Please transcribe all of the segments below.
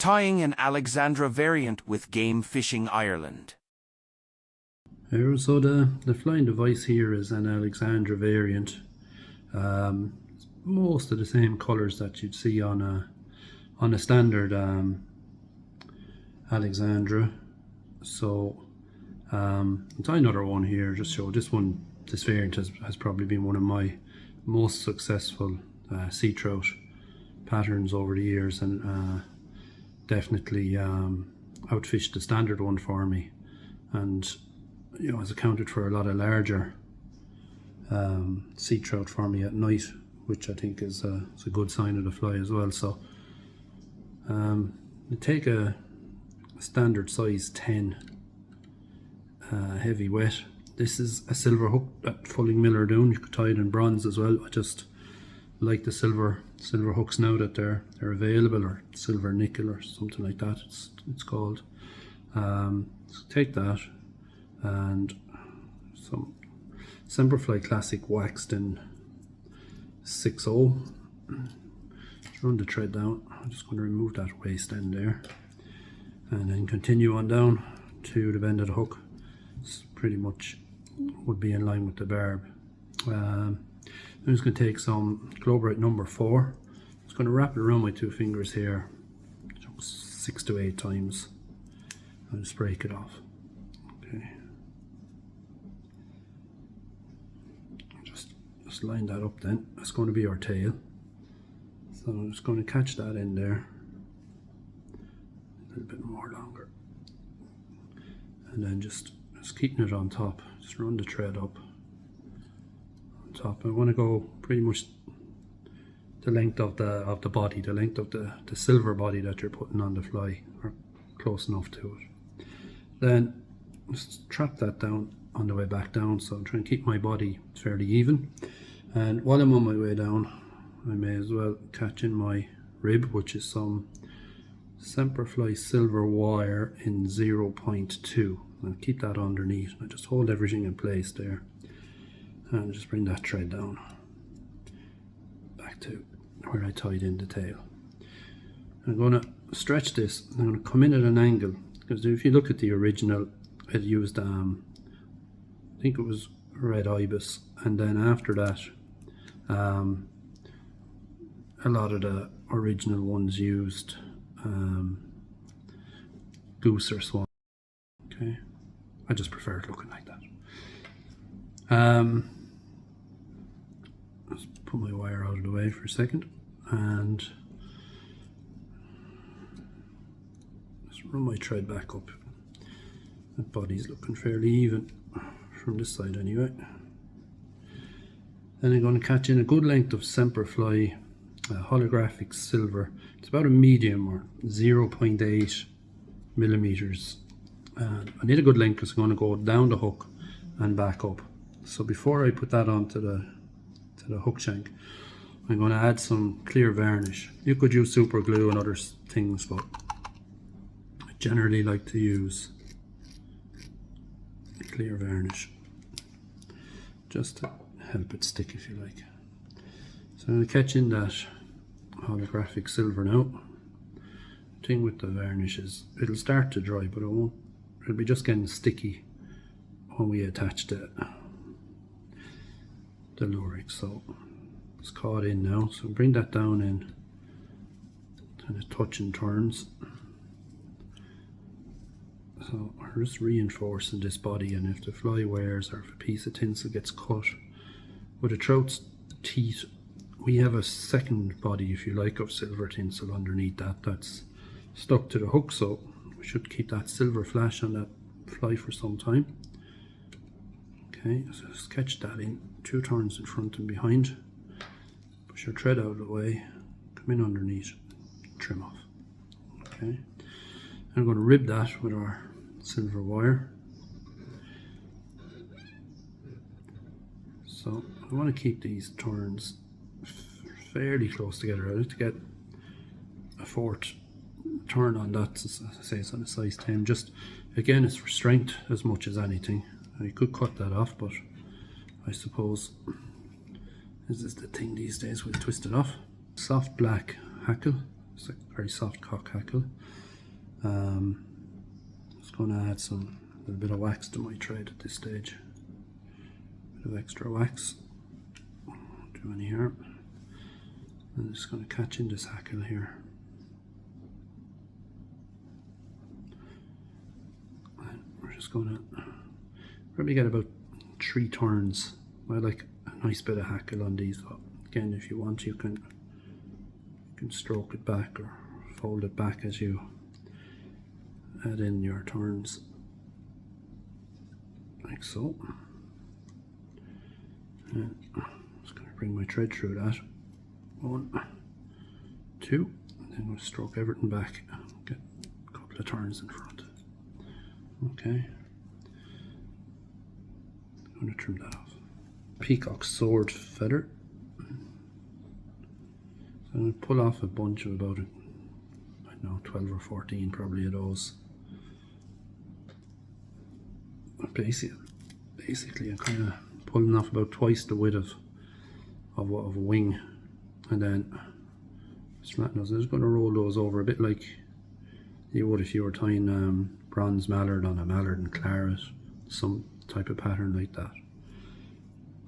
Tying an Alexandra variant with Game Fishing Ireland. So the flying device here is an Alexandra variant. Most of the same colours that you'd see on a standard Alexandra. So I'll try another one here, just show this one. This variant has probably been one of my most successful sea trout patterns over the years, and definitely outfished the standard one for me, and you know, has accounted for a lot of larger sea trout for me at night, which I think is a good sign of the fly as well. So you take a standard size 10 heavy wet. This is a silver hook that Fulling Miller are doing. You could tie it in bronze as well. I just like the silver hooks now that they're available, or silver nickel or something like that it's called. So take that and some semperfli classic waxed in 6/0. Just run the thread down. I'm just going to remove that waste end there, and then continue on down to the bend of the hook. It's pretty much would be in line with the barb. I'm just going to take some Brite number 4. I'm just going to wrap it around my 2 fingers here 6 to 8 times and just break it off. Okay. Just line that up then. That's going to be our tail. So I'm just going to catch that in there. A little bit more longer. And then just keeping it on top. Just run the thread up on top. I want to go pretty much the length of the body, the length of the silver body that you're putting on the fly, or close enough to it. Then just trap that down on the way back down, so I'm trying to keep my body fairly even. And while I'm on my way down, I may as well catch in my rib, which is some semperfli silver wire in 0.2. I'll keep that underneath. I just hold everything in place there, and just bring that thread down back to where I tied in the tail. I'm going to stretch this. I'm going to come in at an angle, because if you look at the original, it used I think it was red ibis, and then after that a lot of the original ones used goose or swan. Okay, I just prefer it looking like that. Let's put my wire out of the way for a second, and just run my thread back up. The body's looking fairly even from this side anyway. Then I'm going to catch in a good length of semperfli holographic silver. It's about a medium, or 0.8 millimeters. I need a good length because I'm going to go down the hook and back up. So before I put that onto the hook shank, I'm going to add some clear varnish. You could use super glue and other things, but I generally like to use clear varnish just to help it stick, if you like. So I'm going to catch in that holographic silver now. The thing with the varnish is it'll start to dry, but it'll be just getting sticky when we attach the lurex. So it's caught in now, so bring that down in, kind of touch and turns. So we're just reinforcing this body, and if the fly wears or if a piece of tinsel gets cut with a trout's teeth, we have a second body, if you like, of silver tinsel underneath that's stuck to the hook, so we should keep that silver flash on that fly for some time. Okay, so sketch that in 2 turns in front and behind. Push your thread out of the way, come in underneath, trim off. Okay, I'm going to rib that with our silver wire. So I want to keep these turns fairly close together. I like to get a 4th turn on that, as I say, it's on a size 10. Just again, it's for strength as much as anything. You could cut that off, but I suppose this is the thing these days, we'll twist it off. Soft black Hackle It's a very soft cock hackle. Just going to add a little bit of wax to my thread at this stage. Bit of extra wax. Don't do any harm. I'm just going to catch in this hackle here. And we're just going to probably get about 3 turns. I like a nice bit of hackle on these, but again, if you want, you can stroke it back or fold it back as you add in your turns, like so. And I'm just going to bring my thread through that. 1, 2, and then we'll stroke everything back. Get a couple of turns in front. Okay. I'm going to trim that off. Peacock sword feather. So I'm going to pull off a bunch of about, I don't know, 12 or 14 probably of those. Basically I'm kind of pulling off about twice the width of a wing, and then just flatten those. I'm just going to roll those over a bit like you would if you were tying bronze mallard on a mallard and claret, some type of pattern like that.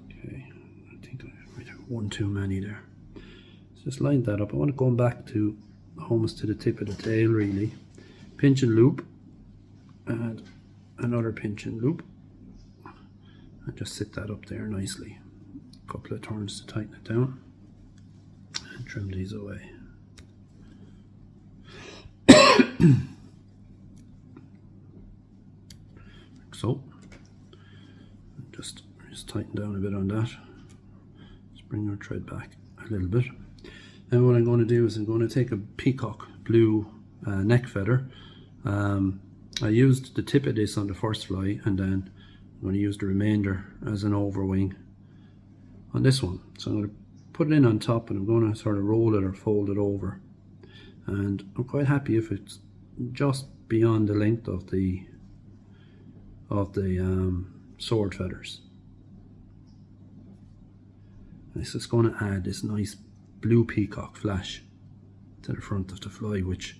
Okay, I think I might have one too many there. So just line that up. I want to go back to almost to the tip of the tail really. Pinch and loop, and another pinch and loop, and just sit that up there nicely. A couple of turns to tighten it down, and trim these away. Like so. Just tighten down a bit on that. Just bring our thread back a little bit. And what I'm going to do is I'm going to take a peacock blue neck feather. I used the tip of this on the first fly, and then I'm going to use the remainder as an overwing on this one. So I'm going to put it in on top, and I'm going to sort of roll it or fold it over. And I'm quite happy if it's just beyond the length of the sword feathers. This is going to add this nice blue peacock flash to the front of the fly, which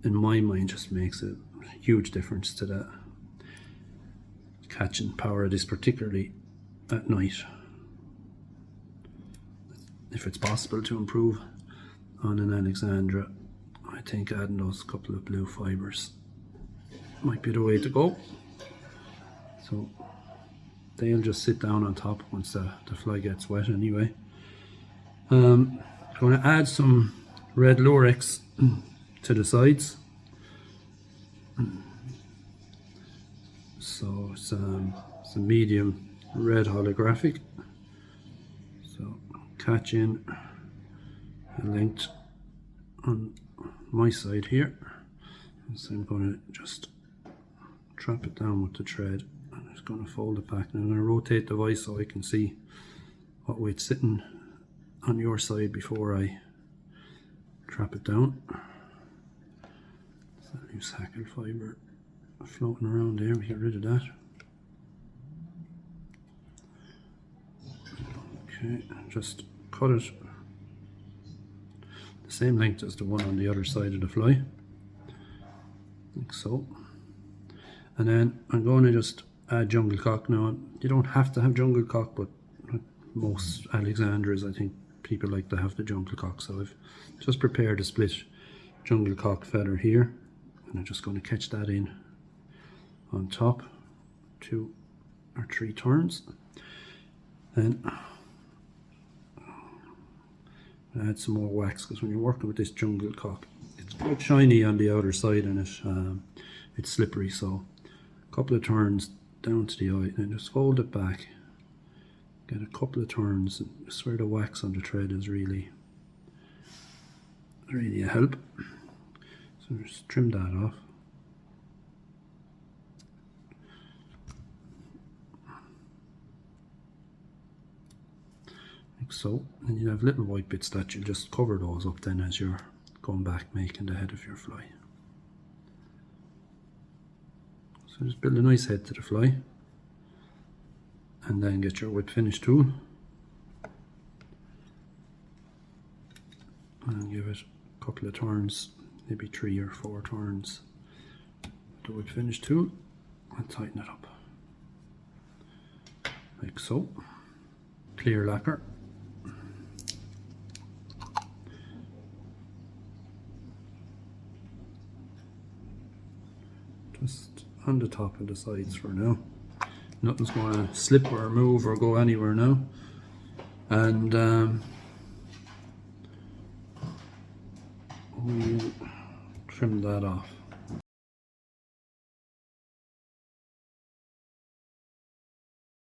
in my mind just makes a huge difference to the catching power of this, particularly at night. If it's possible to improve on an Alexandra, I think adding those couple of blue fibers might be the way to go. So they'll just sit down on top once the fly gets wet anyway. I'm going to add some red Lurex to the sides. So it's a medium red holographic. So catch in a length on my side here. So I'm going to just trap it down with the thread. I'm just going to fold it back, and I'm going to rotate the vise so I can see what way it's sitting on your side before I trap it down. So loose hackle fibre floating around there, we get rid of that. Okay, just cut it the same length as the one on the other side of the fly, like so. And then I'm going to just add jungle cock. Now, you don't have to have jungle cock, but most Alexandras, I think people like to have the jungle cock. So I've just prepared a split jungle cock feather here, and I'm just going to catch that in on top, 2 or 3 turns. Then add some more wax, because when you're working with this jungle cock, it's quite shiny on the outer side, and it's slippery. So a couple of turns down to the eye, and just fold it back. Get a couple of turns. I swear the wax on the thread is really a help. So just trim that off. Like so. And you have little white bits that you'll just cover those up then as you're going back making the head of your fly. So just build a nice head to the fly, and then get your whip finish tool and give it a couple of turns, maybe 3 or 4 turns. The wood finish tool and tighten it up like so. Clear lacquer. Just on the top and the sides for now. Nothing's going to slip or move or go anywhere now. And we'll trim that off.